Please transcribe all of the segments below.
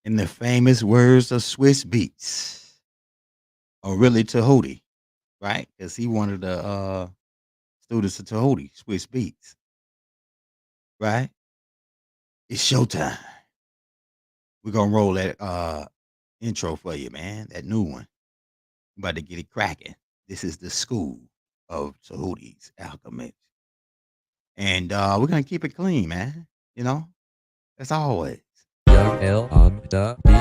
In the famous words of Swiss Beats, or really Tahuti, right? Because he wanted the students of Tahuti, Swiss Beats, right? It's showtime. We're gonna roll that intro for you, man. That new one. I'm about to get it cracking. This is the school of Tahuti's Alchemy. And we're gonna keep it clean, man. You know, as always. Young L on the beat.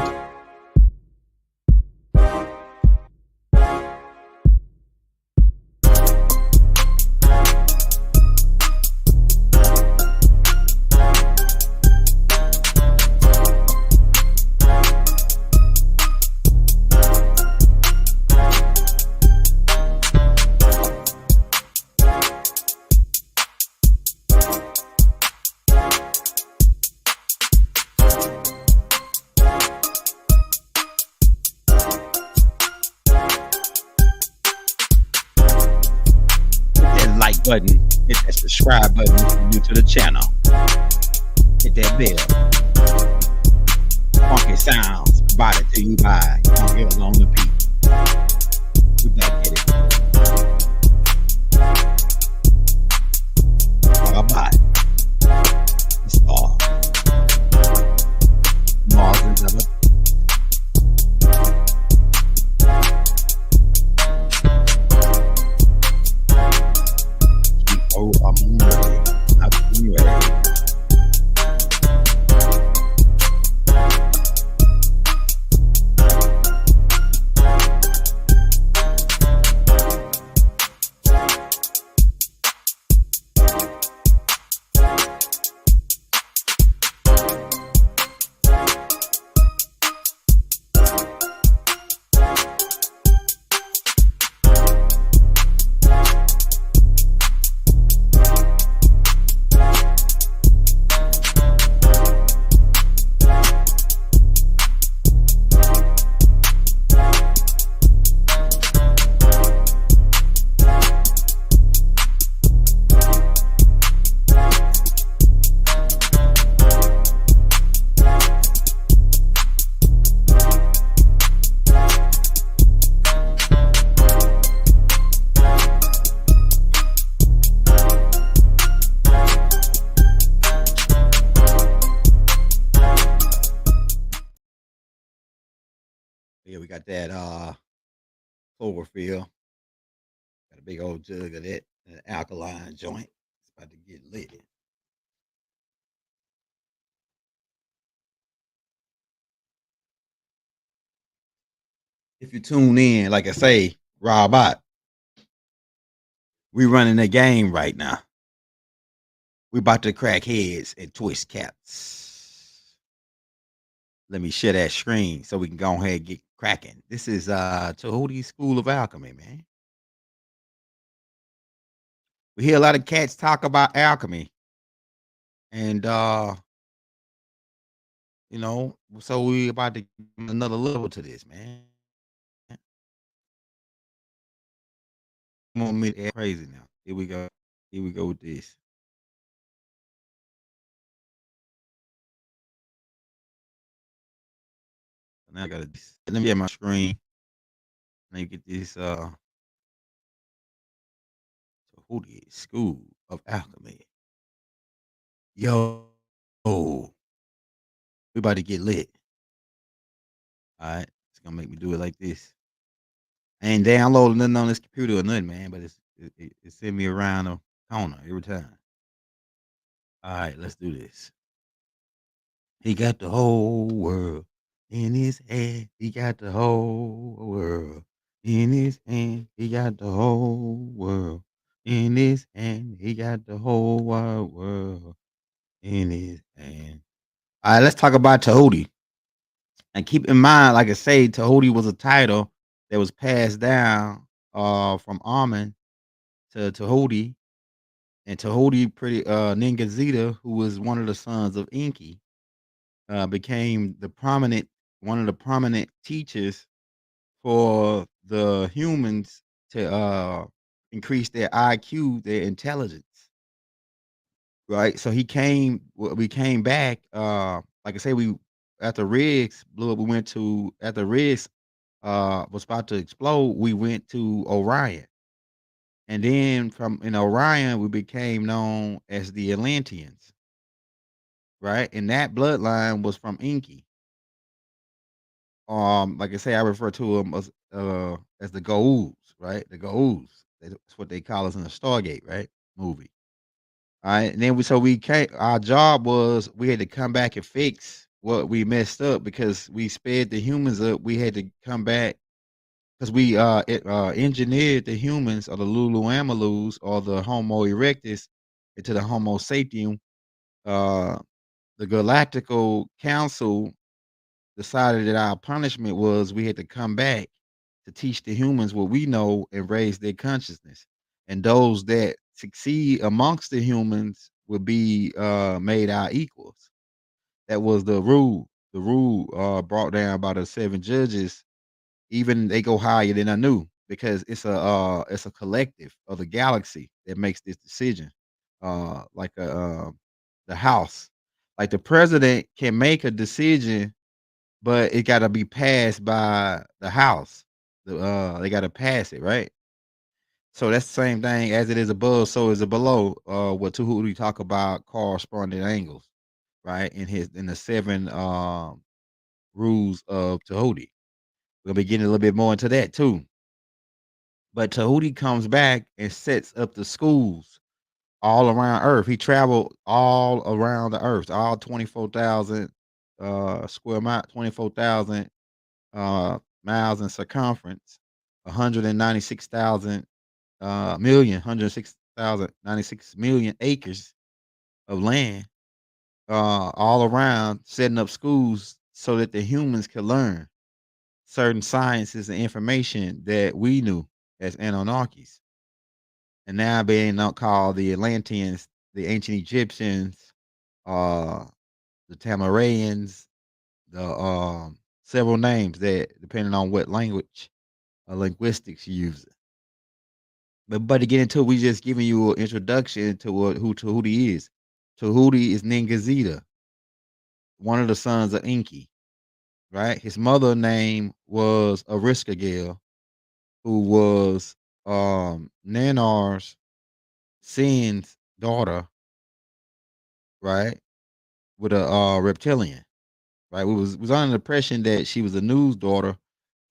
Hit that like button, hit that subscribe button if you're new to the channel. Hit that bell. Funky sounds provided to you by Young L on the beat. We back at it. All about it. It's all Margins of it. Oh, I'm ready. I'm ready. Yeah, we got that chlorophyll. Got a big old jug of that, alkaline joint. It's about to get lit. If you tune in, like I say, Robot, we running the game right now. We about to crack heads and twist caps. Let me share that screen so we can go ahead and get cracking. This is Tahuti School of Alchemy, man. We hear a lot of cats talk about alchemy, and so we about to give another level to this, man. Want me to act crazy now? Here we go. Here we go with this. Now I gotta let me get my screen. Let me get this Tahuti School of Alchemy. Yo, we about to get lit. All right, it's gonna make me do it like this. I ain't downloading nothing on this computer or nothing, man. But it send me around the corner every time. All right, let's do this. He got the whole world in his hand. He got the whole world in his hand. He got the whole world in his hand. He got the whole wide world in his hand. All right, let's talk about Tahuti. And keep in mind, like I say, Tahuti was a title that was passed down from Amen to Tahuti. And Tahuti pretty Ningazita, who was one of the sons of Enki, became the prominent one of the prominent teachers for the humans to increase their IQ, their intelligence. Right. So we came back. Like I say, we after Riggs blew up, we went to after Riggs was about to explode, we went to Orion. And then from in Orion, we became known as the Atlanteans, right? And that bloodline was from Inky. Like I say, I refer to them as the Goa'uld, right? The Goa'uld. That's what they call us in the Stargate, right? Movie. All right. And then we came our job was we had to come back and fix what we messed up because we sped the humans up. We had to come back because we engineered the humans or the Lulu Amalus or the Homo erectus into the Homo sapien. Uh, the Galactical Council decided that our punishment was we had to come back to teach the humans what we know and raise their consciousness. And those that succeed amongst the humans would be made our equals. That was the rule. The rule brought down by the seven judges. Even they go higher than I knew because it's a collective of the galaxy that makes this decision. Like the house, like the president can make a decision but it gotta be passed by the house. They gotta pass it, right? So that's the same thing as it is above, so is it below. What Tahuti talk about corresponding angles, right? In the seven rules of Tahuti. We'll be getting a little bit more into that too. But Tahuti comes back and sets up the schools all around Earth. He traveled all around the Earth, all 24,000 square mile, 24,000 miles in circumference, 196,000 million, 106,096 million acres of land, all around, setting up schools so that the humans could learn certain sciences and information that we knew as Anunnakis. And now being not called the Atlanteans, the ancient Egyptians, uh, the Tamarayans, the several names that depending on what language linguistics you use. But to get into it, we just giving you an introduction to who Tahuti is. Tahuti is Ningazita, one of the sons of Inki, right? His mother name was Ariskagel, who was Nanar's Sin's daughter, right? With a reptilian, right? We was under the impression that she was a news daughter,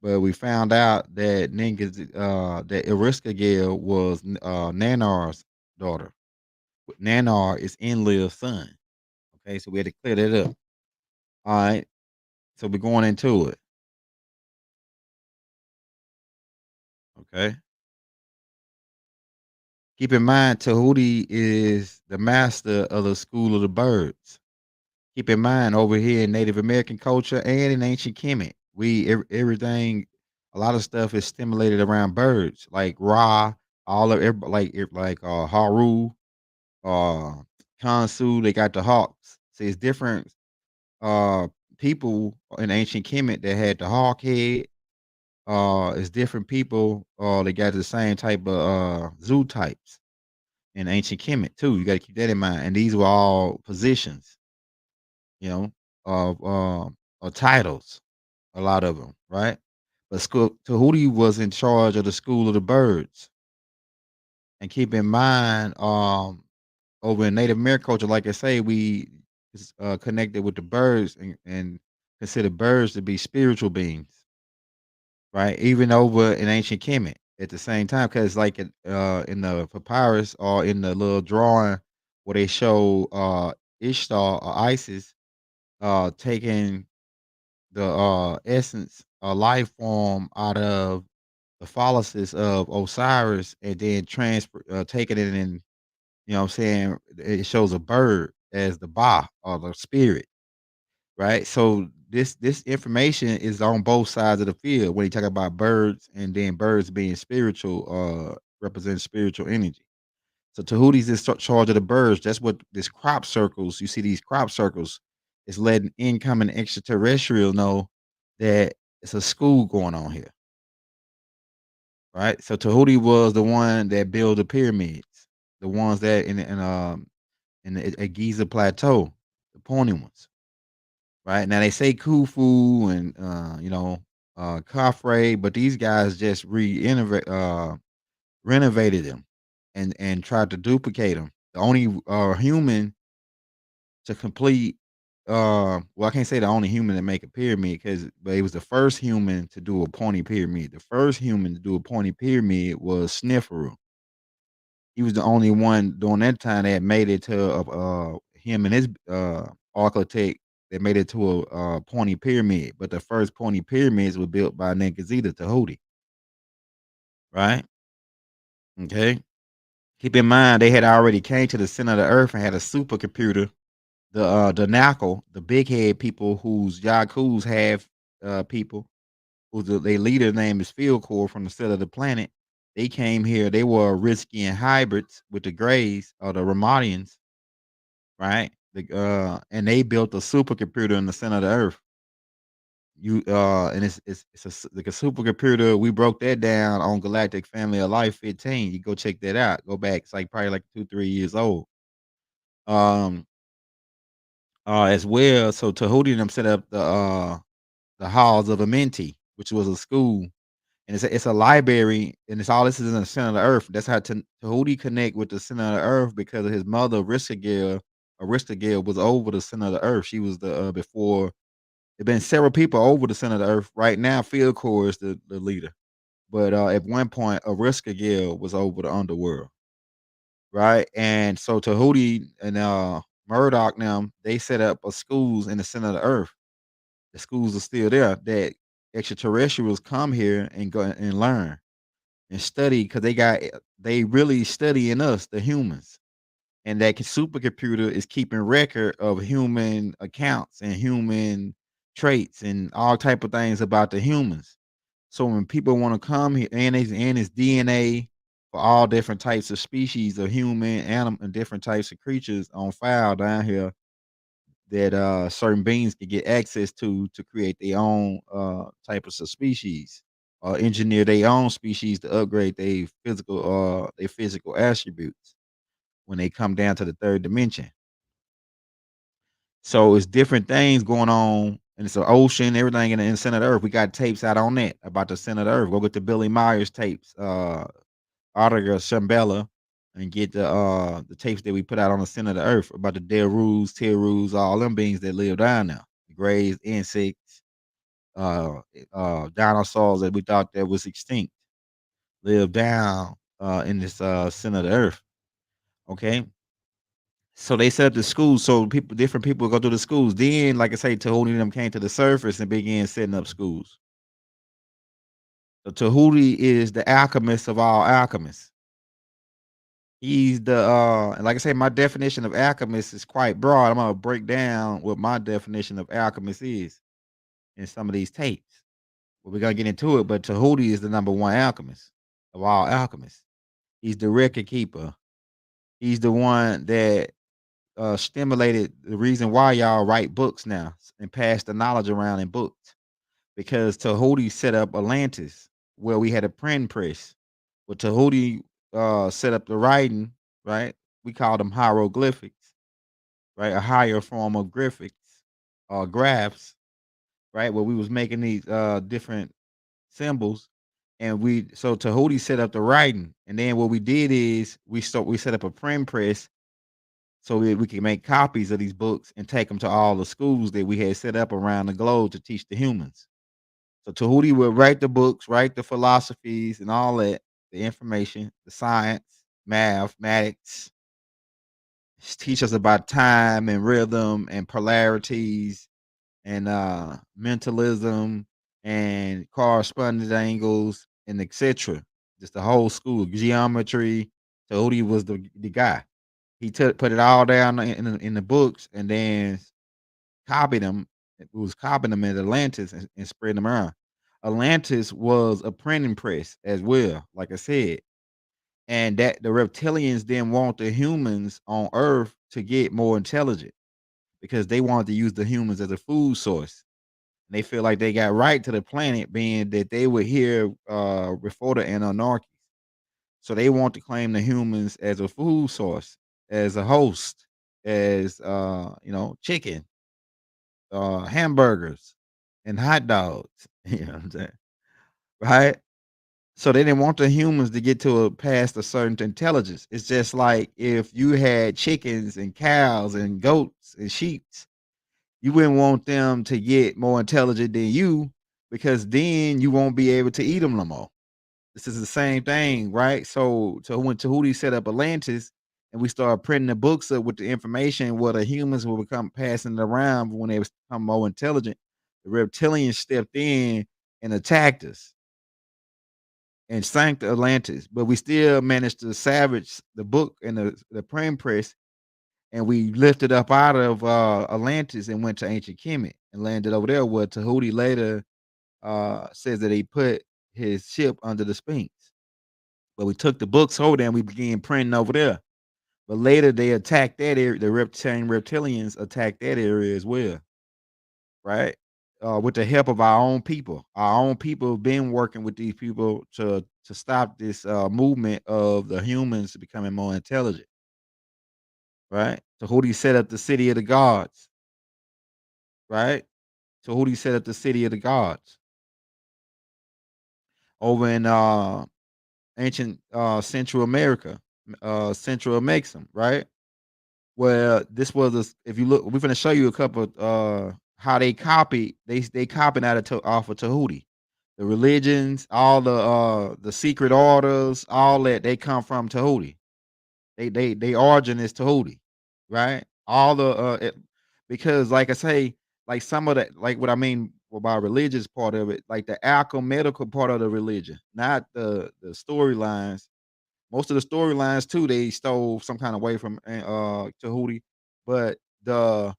but we found out that that Ariskagel was Nanar's daughter. Nanar is Enlil's son. Okay, so we had to clear that up. All right, so we're going into it. Okay, keep in mind Tahuti is the master of the school of the birds. Keep in mind over here in Native American culture and in ancient Kemet, everything, a lot of stuff is stimulated around birds, like Ra, all of like Haru, uh, Kansu. They got the hawks. See, it's different uh people in ancient Kemet that had the hawk head. It's different people. They got the same type of zoo types in ancient Kemet too. You got to keep that in mind. And these were all positions, you know, of titles. A lot of them, right? But school Tahuti was in charge of the school of the birds. And keep in mind, over in Native American culture, like I say, we is connected with the birds and consider birds to be spiritual beings, right? Even over in ancient Kemet at the same time, because like in the papyrus or in the little drawing where they show Ishtar or Isis taking the essence or life form out of the phalluses of Osiris and then transfer taking it and you know what I'm saying? It shows a bird as the Ba or the spirit, right? So this information is on both sides of the field when you talk about birds and then birds being spiritual, represent spiritual energy. So Tahuti's in charge of the birds. That's what this crop circles. You see these crop circles is letting incoming extraterrestrial know that it's a school going on here, right? So Tahuti was the one that built the pyramids, the ones that in the Giza plateau, the pointy ones. right? Now they say Khufu and Khafre, but these guys just renovated them and tried to duplicate them. The only human to complete well, I can't say the only human to make a pyramid but it was the first human to do a pointy pyramid. The first human to do a pointy pyramid was Sneferu. He was the only one during that time that made it to him and his architect that made it to a pointy pyramid. But the first pointy pyramids were built by Nagazita Tahuti, right? Okay. Keep in mind they had already came to the center of the earth and had a supercomputer. The Knuckle, the big head people whose Yaku's have people whose their leader name is Field Core from the center of the planet. They came here. They were Riskian hybrids with the Greys or the Ramadians, right? And they built a supercomputer in the center of the earth. And like a supercomputer. We broke that down on Galactic Family of Life 15. You go check that out. Go back. It's like probably like 2-3 years old. Um, as well. So Tahuti and them set up the halls of Amenti, which was a school, and it's a library, and it's all this is in the center of the earth. That's how Tahuti connect with the center of the earth because of his mother Ristagil. Aristogale was over the center of the earth. She was the before. There been several people over the center of the earth. Right now, Field Core is the leader, but at one point, Aristogale was over the underworld, right? And so Tahuti and Murdoch now they set up a schools in the center of the earth. The schools are still there that extraterrestrials come here and go and learn and study because they really studying us, the humans. And that supercomputer is keeping record of human accounts and human traits and all type of things about the humans. So when people want to come here and it's DNA for all different types of species of human, animal, and different types of creatures on file down here that certain beings can get access to create their own type of species or engineer their own species to upgrade their physical attributes when they come down to the third dimension. So it's different things going on, and it's an ocean, everything in the center of the earth. We got tapes out on that about the center of the earth. Go get the Billy Myers tapes, Artiga Shambella, and get the tapes that we put out on the center of the earth about the Derus, Terus, all them beings that live down there. The grays, insects, dinosaurs that we thought that was extinct live down in this center of the earth. Okay. So they set up the schools so different people go to the schools. Then, like I say, Tahuti and them came to the surface and began setting up schools. So Tahuti is the alchemist of all alchemists. He's the and like I say, my definition of alchemist is quite broad. I'm gonna break down what my definition of alchemist is in some of these tapes. Well, we're gonna get into it, but Tahuti is the number one alchemist of all alchemists. He's the record keeper. He's the one that stimulated the reason why y'all write books now and pass the knowledge around in books because Tahuti set up Atlantis where we had a print press. But Tahuti set up the writing, right? We call them hieroglyphics, right? A higher form of graphics or graphs, right? Where we was making these different symbols. And so Tahuti set up the writing. And then what we did is we set up a print press so we can make copies of these books and take them to all the schools that we had set up around the globe to teach the humans. So Tahuti would write the books, write the philosophies and all that, the information, the science, mathematics, teach us about time and rhythm and polarities and mentalism and correspondence angles and etc. Just the whole school, geometry. Tahuti was the guy. He put it all down in the books and then copied them. It was copying them in Atlantis and spreading them around. Atlantis was a printing press as well, like I said, and that the reptilians didn't want the humans on Earth to get more intelligent because they wanted to use the humans as a food source. And they feel like they got right to the planet, being that they were here before the Anunnaki. So they want to claim the humans as a food source, as a host, as chicken, hamburgers and hot dogs. You know what I'm saying? Right? So they didn't want the humans to get to a past a certain intelligence. It's just like if you had chickens and cows and goats and sheep, you wouldn't want them to get more intelligent than you because then you won't be able to eat them no more. This is the same thing, right? So when Tahuti set up Atlantis and we started printing the books up with the information, where the humans will become passing it around when they become more intelligent, the reptilians stepped in and attacked us and sank the Atlantis. But we still managed to salvage the book and the print press, and we lifted up out of Atlantis and went to ancient Kemet and landed over there where Tahuti later says that he put his ship under the Sphinx. But we took the books over there and we began printing over there. But later they attacked that area. The reptilians attacked that area as well, right? With the help of our own people. Our own people have been working with these people to stop this movement of the humans becoming more intelligent, right? So who do you set up the city of the gods, right? So who do you set up the city of the gods over in ancient Central America, Central Mexum, right? Well, this was if you look, we're gonna show you a couple how they copied. They copied out of off of Tahuti. The religions, all the secret orders, all that they come from Tahuti. They origin is Tahuti, right? All the because like I say, like some of that, like what I mean by religious part of it, like the alchemical part of the religion, not the storylines. Most of the storylines too, they stole some kind of way from Tahuti, but the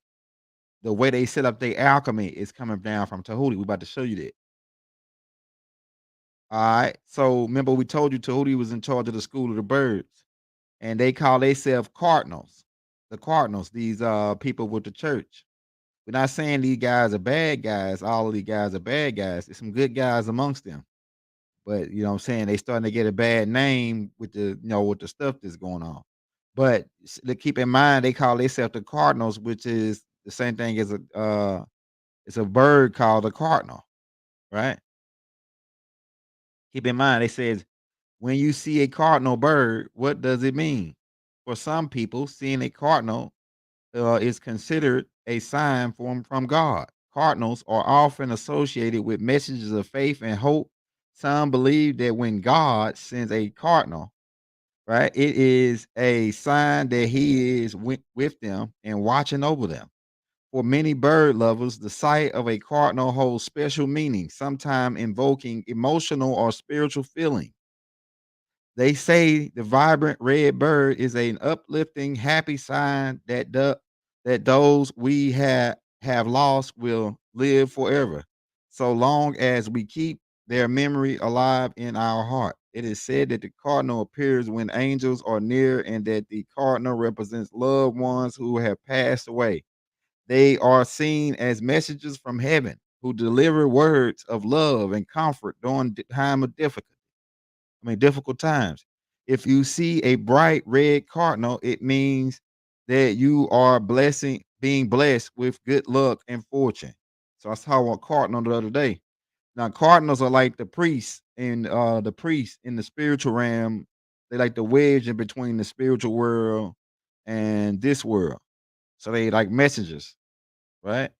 way they set up their alchemy is coming down from Tahuti. We about to show you that. All right. So remember we told you Tahuti was in charge of the school of the birds, and they call themselves cardinals. The cardinals, these people with the church. We're not saying these guys are bad guys. All of these guys are bad guys. There's some good guys amongst them. But you know what I'm saying, they starting to get a bad name with with the stuff that's going on. But keep in mind, they call themselves the Cardinals, which is the same thing as it's a bird called a cardinal, right? Keep in mind, they says when you see a cardinal bird, what does it mean? For some people, seeing a cardinal is considered a sign from God. Cardinals are often associated with messages of faith and hope. Some believe that when God sends a cardinal, right, it is a sign that he is with them and watching over them. For many bird lovers, the sight of a cardinal holds special meaning, sometimes invoking emotional or spiritual feeling. They say the vibrant red bird is an uplifting, happy sign that that those we have lost will live forever, so long as we keep their memory alive in our heart. It is said that the cardinal appears when angels are near, and that the cardinal represents loved ones who have passed away. They are seen as messages from heaven who deliver words of love and comfort during time of difficulty. Difficult times. If you see a bright red cardinal, it means that you are being blessed with good luck and fortune. So I saw a cardinal the other day. Now cardinals are like the priests in the spiritual realm. They like the wedge in between the spiritual world and this world. So they like messengers, right?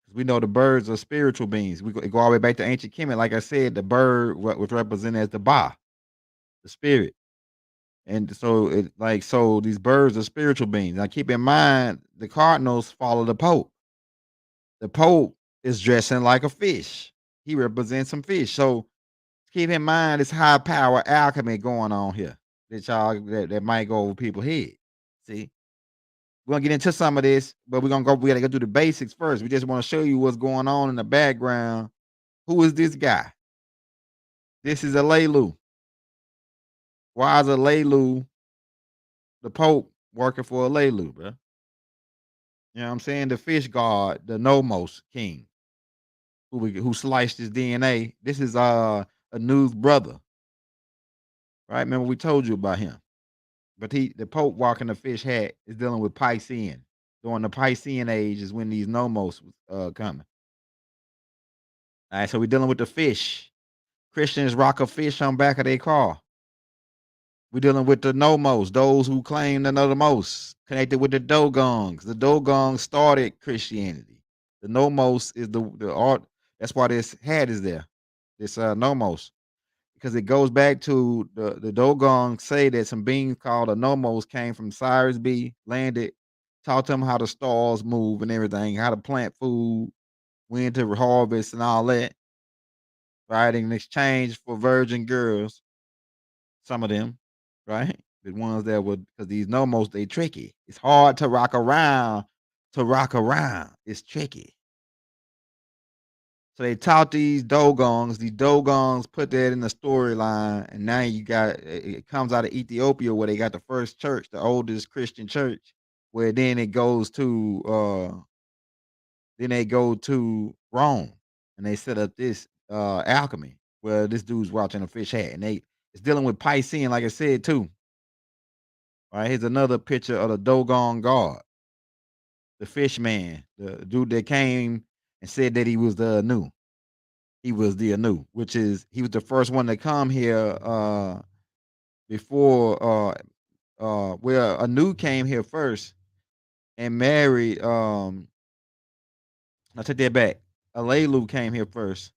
'Cause we know the birds are spiritual beings. We go all the way back to ancient Kemet. Like I said, the bird was represented as the Ba, the spirit. And so so these birds are spiritual beings. Now keep in mind the cardinals follow the Pope. The Pope is dressing like a fish. He represents some fish. So keep in mind this high power alchemy going on here that might go over people's head. See, we're gonna get into some of this, but we gotta go through the basics first. We just want to show you what's going on in the background. Who is this guy? This is a Lelu. Why is a Lelu the Pope working for a Lelu, bro? You know what I'm saying? The fish god, the Nomos king, who sliced his DNA. This is a news brother, right? Remember we told you about him. But the Pope walking the fish hat is dealing with Piscean. during the Piscean age is when these nomos was coming. All right, so we're dealing with the fish. Christians rock a fish on back of their car. We're dealing with the nomos, those who claim to know the most, connected with the Dogongs. The Dogongs started Christianity. The nomos is the art. That's why this hat is there. This nomos, because it goes back to the Dogongs say that some beings called the nomos came from Cyrus B, landed, taught them how the stars move and everything, how to plant food, when to harvest and all that, right? In exchange for virgin girls, some of them, right? The ones that would, because these nomos, they tricky. It's hard to rock around. To rock around, it's tricky. So they taught these Dogons. These Dogons put that in the storyline, and now you got it comes out of Ethiopia where they got the first church, the oldest Christian church, where then they go to Rome and they set up this alchemy where this dude's watching a fish hat, and it's dealing with Piscean, like I said too. All right, here's another picture of the Dogon god, the fish man, the dude that came and said that he was the Anu. He was the Anu, which is he was the first one to come here before well, Anu came here first and married I take that back. Alelu came here first,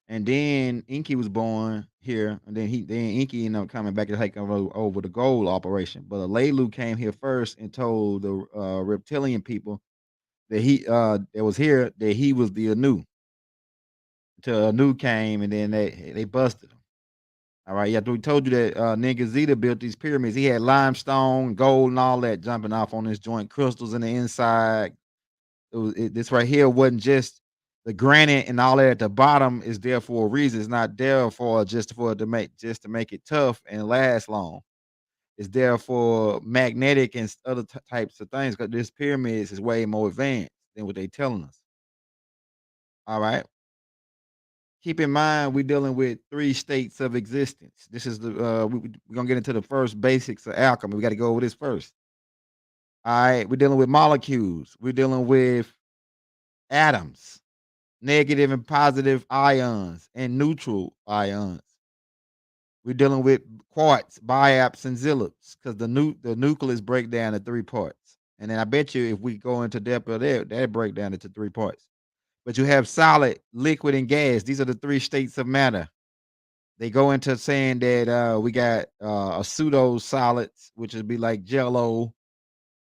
and then Inky was born here, and then Inky ended up coming back to take over the gold operation. But Alelu came here first and told the reptilian people that he that was here that he was the Anu. Till Anu came, and then they busted him. All right, yeah, we told you that Ningazita built these pyramids. He had limestone, gold, and all that jumping off on his joint, crystals in the inside. This right here wasn't just the granite and all that at the bottom is there for a reason. It's not there for just to make it tough and last long. It's there for magnetic and other types of things. Because this pyramids is way more advanced than what they telling us. All right. Keep in mind, we're dealing with three states of existence. This is we're gonna get into the first basics of alchemy. We got to go over this first. All right, we're dealing with molecules. We're dealing with atoms, negative and positive ions, and neutral ions. We're dealing with quartz, biaps, and zillaps because the nucleus break down into three parts. And then I bet you if we go into depth of that break down into three parts. But you have solid, liquid, and gas. These are the three states of matter. They go into saying that we got a pseudo solids, which would be like jello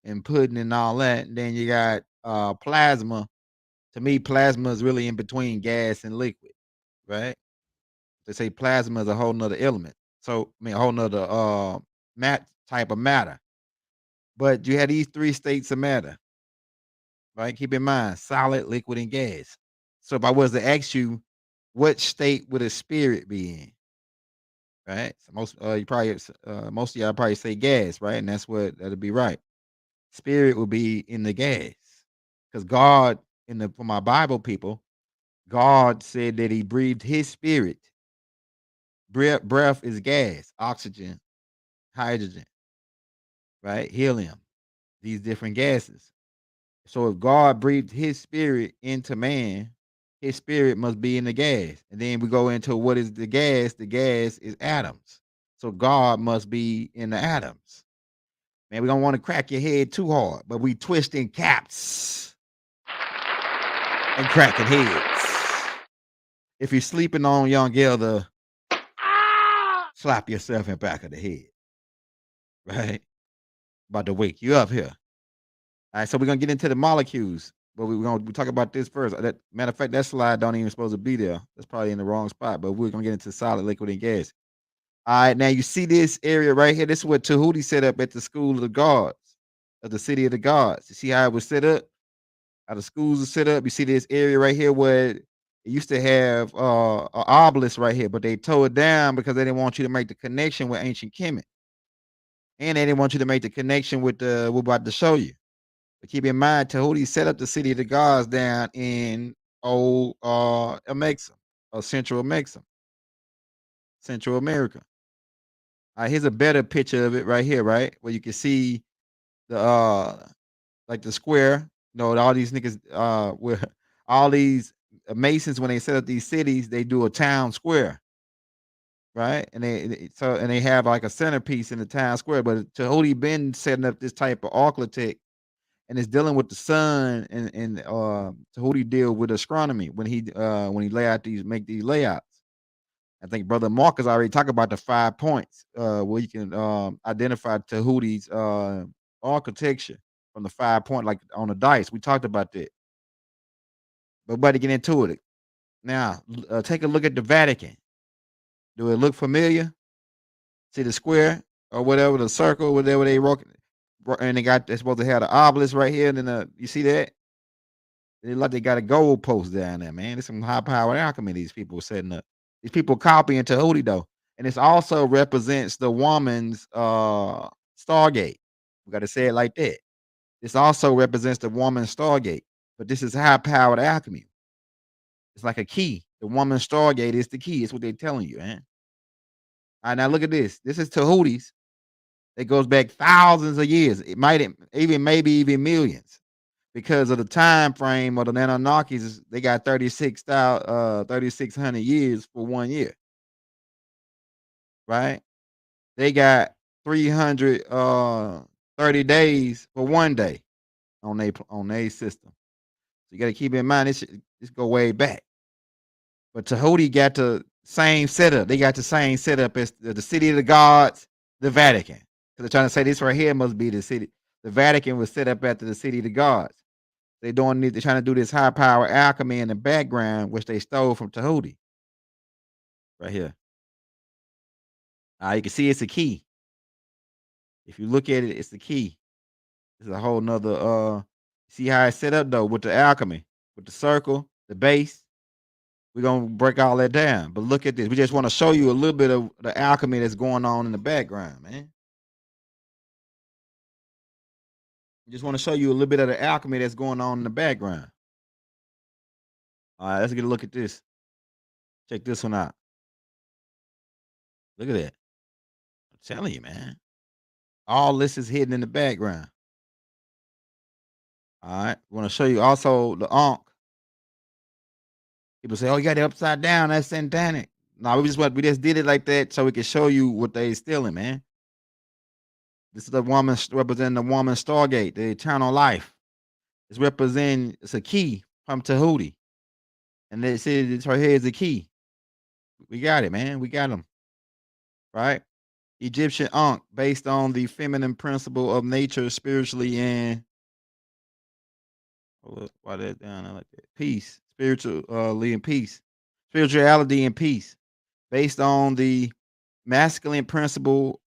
and pudding and all that. And then you got plasma. To me, plasma is really in between gas and liquid, right? They say plasma is a whole nother element. So I mean a whole nother type of matter. But you have these three states of matter, right? Keep in mind, solid, liquid, and gas. So if I was to ask you, what state would a spirit be in? Right? So most of y'all probably say gas, right? And that'll be right. Spirit will be in the gas. Because God, for my Bible people, God said that he breathed his spirit. Breath is gas, oxygen, hydrogen, right? Helium, these different gases. So if God breathed his spirit into man, his spirit must be in the gas. And then we go into what is the gas? The gas is atoms. So God must be in the atoms. Man, we don't want to crack your head too hard, but we twisting caps and cracking heads. If you're sleeping on young elder, slap yourself in the back of the head, right? About to wake you up here. All right, so we're gonna get into the molecules, but we're gonna talk about this first. That matter of fact, that slide don't even supposed to be there. That's probably in the wrong spot. But we're gonna get into solid, liquid, and gas. All right, now you see this area right here. This is what Tahuti set up at the school of the gods, of the city of the gods. You see how it was set up? How the schools are set up. You see this area right here where it used to have an obelisk right here, but they tore it down because they didn't want you to make the connection with ancient Kemet, and they didn't want you to make the connection with the we're about to show you. But keep in mind, Tahuti set up the city of the gods down in old Amexa, or Central Amexa, Central America. Here's a better picture of it right here, right? Where you can see the like the square. You know, all these niggas, where all these masons when they set up these cities, they do a town square, right? And they have like a centerpiece in the town square. But Tahuti been setting up this type of architect, and it's dealing with the sun, and Tahuti deal with astronomy when he lay out these make these layouts. I think brother Marcus already talked about the 5 points, where you can, identify Tahuti's, architecture from the 5 point, like, on the dice. We talked about that. But about to get into it. Now, take a look at the Vatican. Do it look familiar? See the square or whatever, the circle, whatever they wrote, and they're supposed to have the obelisk right here, and then, you see that? They like they got a gold post down there, man. There's some high powered alchemy these people are setting up. These people copying Tahuti though. And this also represents the woman's Stargate. We gotta say it like that. This also represents the woman's Stargate. But this is high powered alchemy. It's like a key. The woman's Stargate is the key. It's what they're telling you, man. All right, now look at this. This is Tahuti's. It goes back thousands of years. It might even maybe even millions. Because of the time frame of the Anunnakis, they got 3,600 years for 1 year, right? They got 330 days for 1 day on their system. So you gotta keep in mind this go way back. But Tahuti got the same setup. They got the same setup as the city of the gods, the Vatican. So they're trying to say this right here must be the city. The Vatican was set up after the city of the gods. They're trying to do this high power alchemy in the background, which they stole from Tahuti. Right here. You can see it's a key. If you look at it, it's the key. It's a whole nother see how it's set up though with the alchemy, with the circle, the base. We're gonna break all that down. But look at this. We just want to show you a little bit of the alchemy that's going on in the background, man. We just want to show you a little bit of the alchemy that's going on in the background. All right, let's get a look at this. Check this one out. Look at that. I'm telling you, man. All this is hidden in the background. All right. I want to show you also the Ankh. People say, "Oh, you got it upside down. That's satanic." No, we just did it like that so we can show you what they stealing, man. This is the woman representing the woman Stargate, the eternal life. It's a key from Tahuti, and they said it's right here is the key. We got it, man. We got them right. Egyptian Ankh, based on the feminine principle of nature, spiritually and why that down I like that peace, spiritually and peace, spirituality and peace, based on the masculine principle,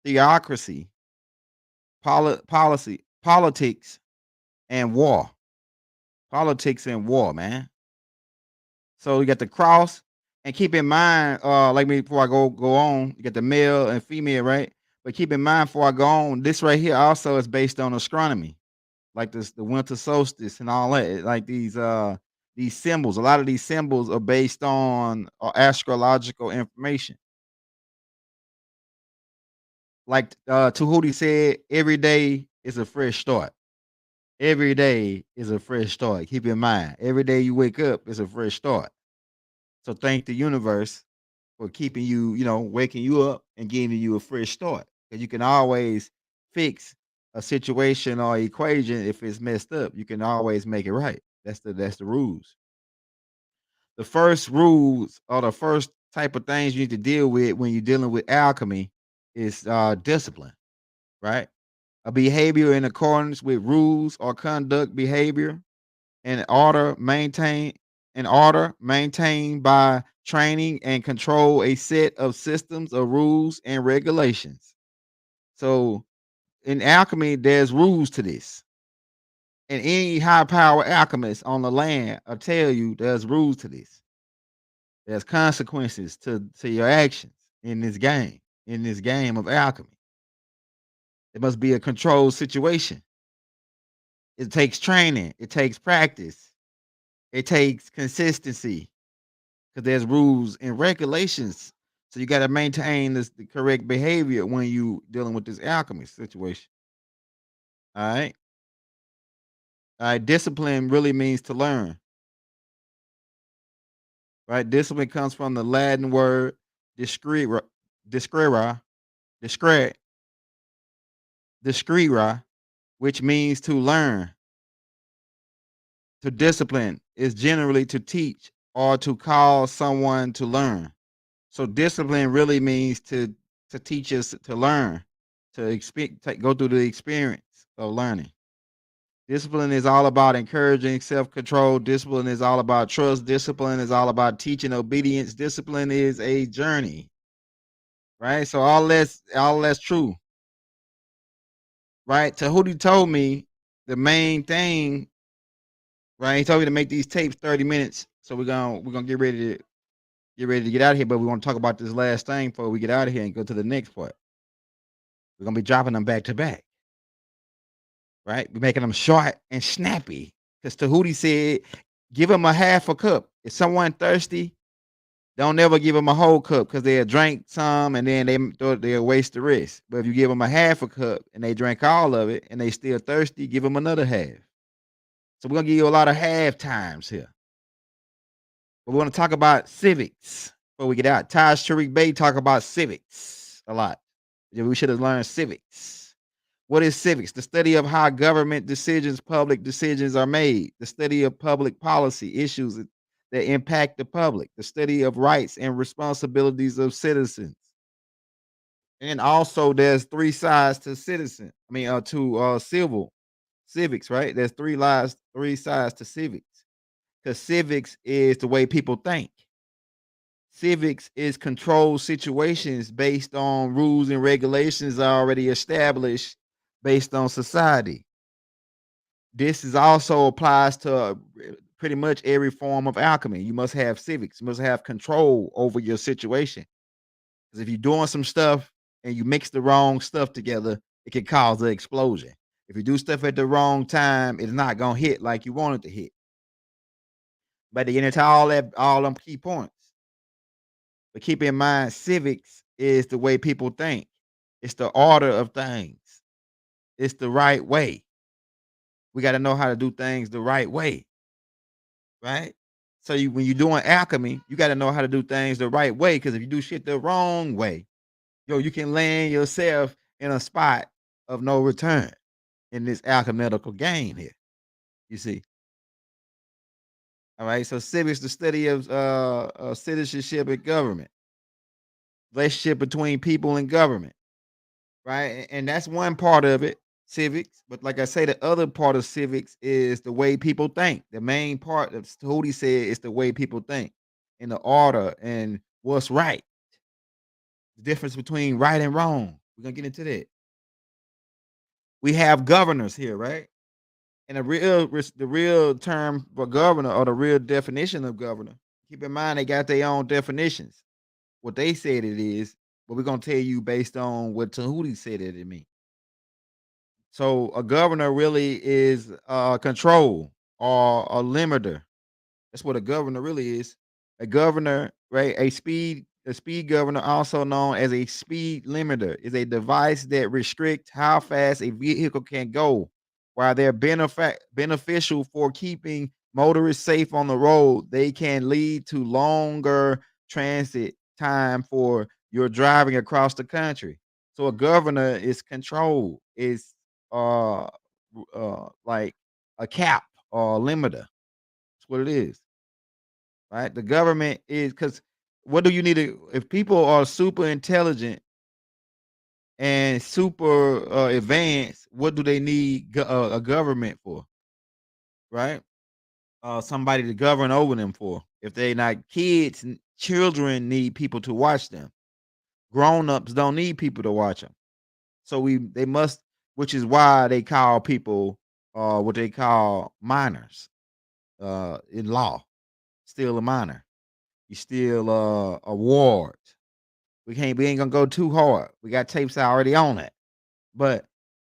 theocracy, politics, and war. Politics and war, man. So you got the cross, and keep in mind, like me before I go on, you got the male and female, right? But keep in mind before I go on, this right here also is based on astronomy, like this the winter solstice and all that. Like these symbols, a lot of these symbols are based on astrological information. Like Tahuti said, every day is a fresh start. Every day is a fresh start. Keep in mind, every day you wake up is a fresh start. So thank the universe for keeping you, waking you up and giving you a fresh start. Because you can always fix a situation or equation if it's messed up. You can always make it right. That's the rules. The first rules or the first type of things you need to deal with when you're dealing with alchemy is discipline, right? A behavior in accordance with rules or conduct behavior in order maintained by training and control a set of systems of rules and regulations. So in alchemy, there's rules to this. And any high power alchemist on the land will tell you there's rules to this. There's consequences to your actions in this game of alchemy. It must be a controlled situation. It takes training, it takes practice, it takes consistency because there's rules and regulations. So you got to maintain the correct behavior when you dealing with this alchemy situation. All right. Alright, discipline really means to learn, right? Discipline comes from the Latin word discrera, discrera, discre, discrera, which means to learn. To discipline is generally to teach or to cause someone to learn. So discipline really means to teach us to learn, to go through the experience of learning. Discipline is all about encouraging self-control. Discipline is all about trust. Discipline is all about teaching obedience. Discipline is a journey, right? So all that's true, right? Tahuti told me the main thing, right? He told me to make these tapes 30 minutes. So we're gonna get ready to get out of here, but we want to talk about this last thing before we get out of here and go to the next part. We're gonna be dropping them back to back, right? We're making them short and snappy. Because Tahuti said, give them a half a cup. If someone thirsty, don't never give them a whole cup because they'll drink some and then they'll waste the rest. But if you give them a half a cup and they drink all of it and they still thirsty, give them another half. So we're gonna give you a lot of half times here. But we want to talk about civics before we get out. Taj Tariq Bey talk about civics a lot. Yeah, we should have learned civics. What is civics? The study of how government decisions, public decisions are made. The study of public policy issues that impact the public. The study of rights and responsibilities of citizens. And also, there's three sides to citizen. I mean, to civil civics, right? There's three sides to civics. Because civics is the way people think. Civics is controlled situations based on rules and regulations already established based on society. This is also applies to pretty much every form of alchemy. You must have civics. You must have control over your situation. Because if you're doing some stuff and you mix the wrong stuff together, it can cause an explosion. If you do stuff at the wrong time, it's not gonna hit like you want it to hit. But to get into all them key points. But keep in mind, civics is the way people think. It's the order of things. It's the right way. We got to know how to do things the right way, right? So when you're doing alchemy, you got to know how to do things the right way. Because if you do shit the wrong way, you can land yourself in a spot of no return in this alchemical game here. You see, all right. So civics, the study of citizenship and government, relationship between people and government. Right? And that's one part of it, civics. But like I say, the other part of civics is the way people think. The main part of Hootie said is the way people think and the order and what's right. The difference between right and wrong. We're gonna get into that. We have governors here, right? And the real term for governor or the real definition of governor. Keep in mind they got their own definitions. What they said it is, but we're gonna tell you based on what Tahuti said it means. So a governor really is control or a limiter. That's what a governor really is. A governor, right? A speed governor, also known as a speed limiter, is a device that restricts how fast a vehicle can go. While they're beneficial for keeping motorists safe on the road, they can lead to longer transit time for your driving across the country. So a governor is control, is uh like a cap or a limiter. That's what it is, right? The government is because what do you need to if people are super intelligent and super advanced, what do they need a government for, right? Somebody to govern over them for. If they not kids, children need people to watch them. Grown-ups don't need people to watch them. So they must, which is why they call people what they call minors in law. Still a minor. You still a ward. We ain't gonna go too hard. We got tapes already on it. But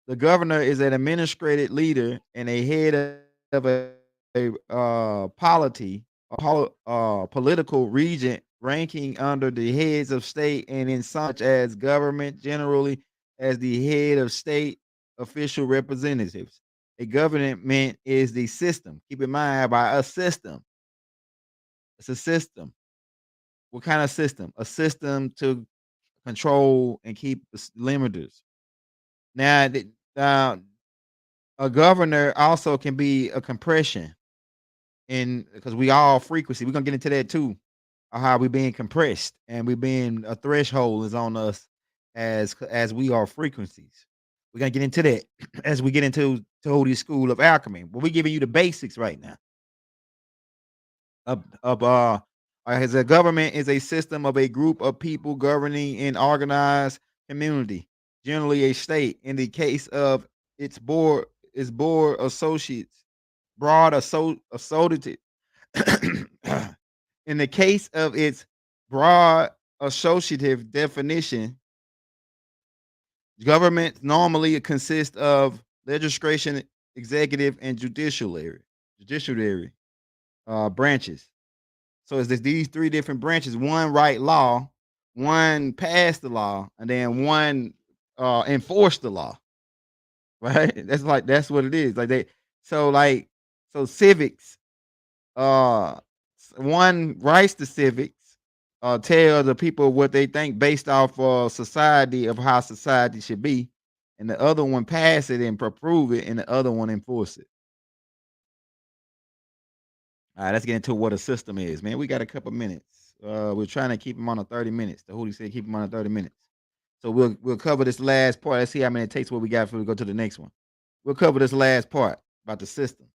the governor is an administrative leader and a head of a polity, political regent ranking under the heads of state and in such as government generally as the head of state official representatives. A government is the system. Keep in mind, by a system, it's a system. What kind of system? A system to control and keep limiters. Now, uh, a governor also can be a compression, in because we all frequency. We're gonna get into that too. How we being compressed and we being a threshold is on us as we are frequencies. We're gonna get into that as we get into Tahuti's School of Alchemy. But we're giving you the basics right now. Of as a government is a system of a group of people governing an organized community, generally a state. In the case of its board associates, broad associated. In the case of its broad associative definition, government normally consists of legislation, executive, and judiciary branches. So it's these three different branches. One write law, one pass the law, and then one enforce the law. Right? That's what it is. Like they so like so civics. Uh, one writes the civics, tell the people what they think based off society of how society should be, and the other one pass it and approve it, and the other one enforce it. All right, let's get into what a system is, man. We got a couple minutes. We're trying to keep them on a 30 minutes. The Hootie said keep them on a 30 minutes. So we'll cover this last part. Let's see how many it takes what we got before we go to the next one. We'll cover this last part about the system.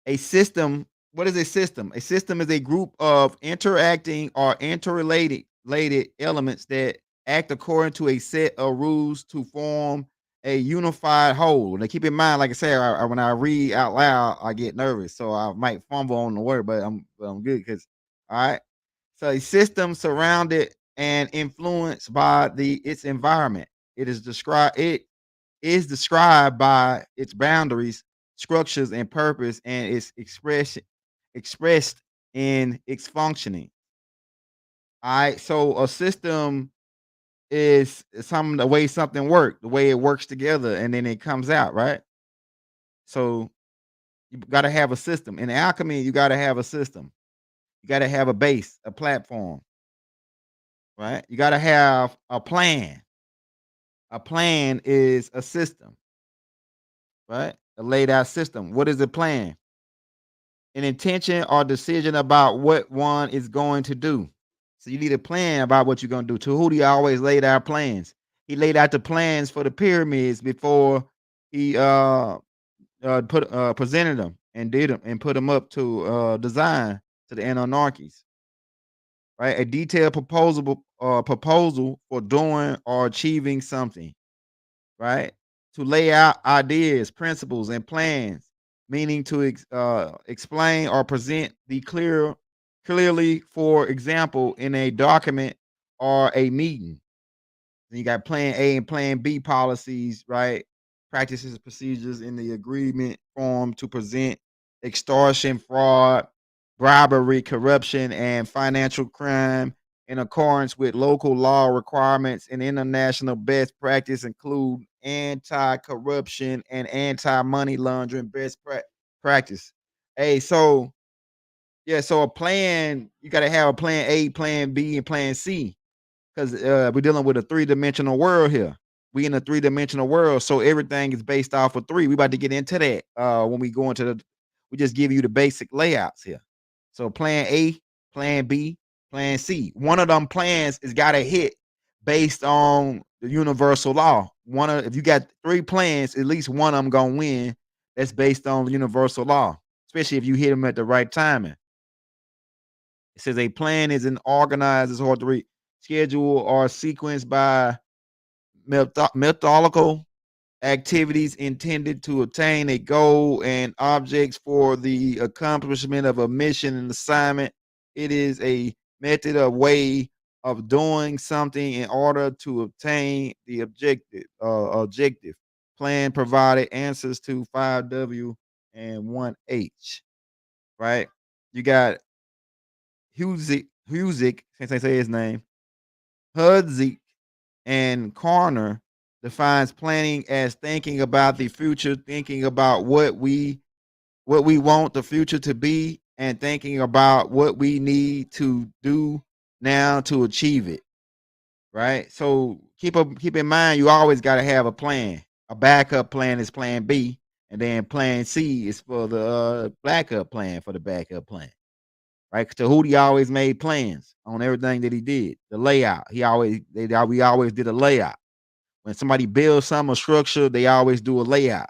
A system, what is a system? A system is a group of interacting or interrelated related elements that act according to a set of rules to form a unified whole. Now, keep in mind, like I said, when I read out loud, I get nervous, so I might fumble on the word, but I'm good because all right. So a system surrounded and influenced by its environment. It is described by its boundaries, structures, and purpose, and its expressed in its functioning. All right. So a system is some the way something works, the way it works together, and then it comes out, right? So you gotta have a system. In alchemy, you gotta have a system. You gotta have a base, a platform, right? You gotta have a plan. A plan is a system, right? A laid out system. What is a plan? An intention or decision about what one is going to do. So you need a plan about what you're going to do. Tahuti always laid out plans. He laid out the plans for the pyramids before he put presented them and did them and put them up to design to the Anunnakis. Right, a detailed proposal for doing or achieving something. Right, to lay out ideas, principles, and plans, meaning to explain or present the clearly, for example, in a document or a meeting. Then you got plan A and plan B policies, right? Practices and procedures in the agreement form to present extortion, fraud, bribery, corruption, and financial crime in accordance with local law requirements and international best practice include anti-corruption and anti-money laundering practice. Hey, so yeah, so a plan, you got to have a plan A, plan B, and plan C because we're dealing with a three-dimensional world here. We in a three-dimensional world, so everything is based off of three. We about to get into that when we go into the. We just give you the basic layouts here. So plan A, plan B, plan C. One of them plans is got to hit based on the universal law. If you got three plans, at least one of them gonna win. That's based on the universal law, especially if you hit them at the right timing. It says a plan is an organized, it's hard to read, schedule or sequence by methodical activities intended to attain a goal and objects for the accomplishment of a mission and assignment. It is a method of way of doing something in order to obtain the objective. Plan provided answers to 5W and 1H, right? You got Huzik, since I say his name, Hudzik and Corner. defines planning as thinking about the future, thinking about what we want the future to be, and thinking about what we need to do now to achieve it. Right. So keep in mind you always got to have a plan. A backup plan is plan B, and then plan C is for the backup plan for the backup plan. Right? Tahuti always made plans on everything that he did. The layout. We always did a layout. When somebody builds some a structure, they always do a layout.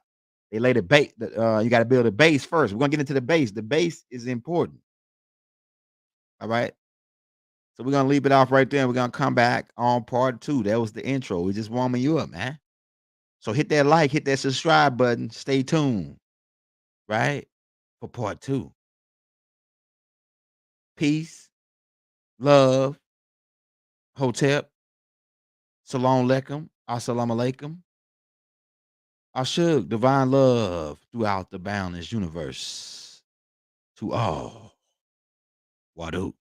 They lay the base. You got to build a base first. We're gonna get into the base. The base is important. All right. So we're gonna leave it off right there. We're gonna come back on part two. That was the intro. We just warming you up, man. So hit that like, hit that subscribe button. Stay tuned, right? For part two. Peace, love, hotep, salam alaikum, assalamu alaikum. Ashuk, divine love throughout the boundless universe to all. Wadu.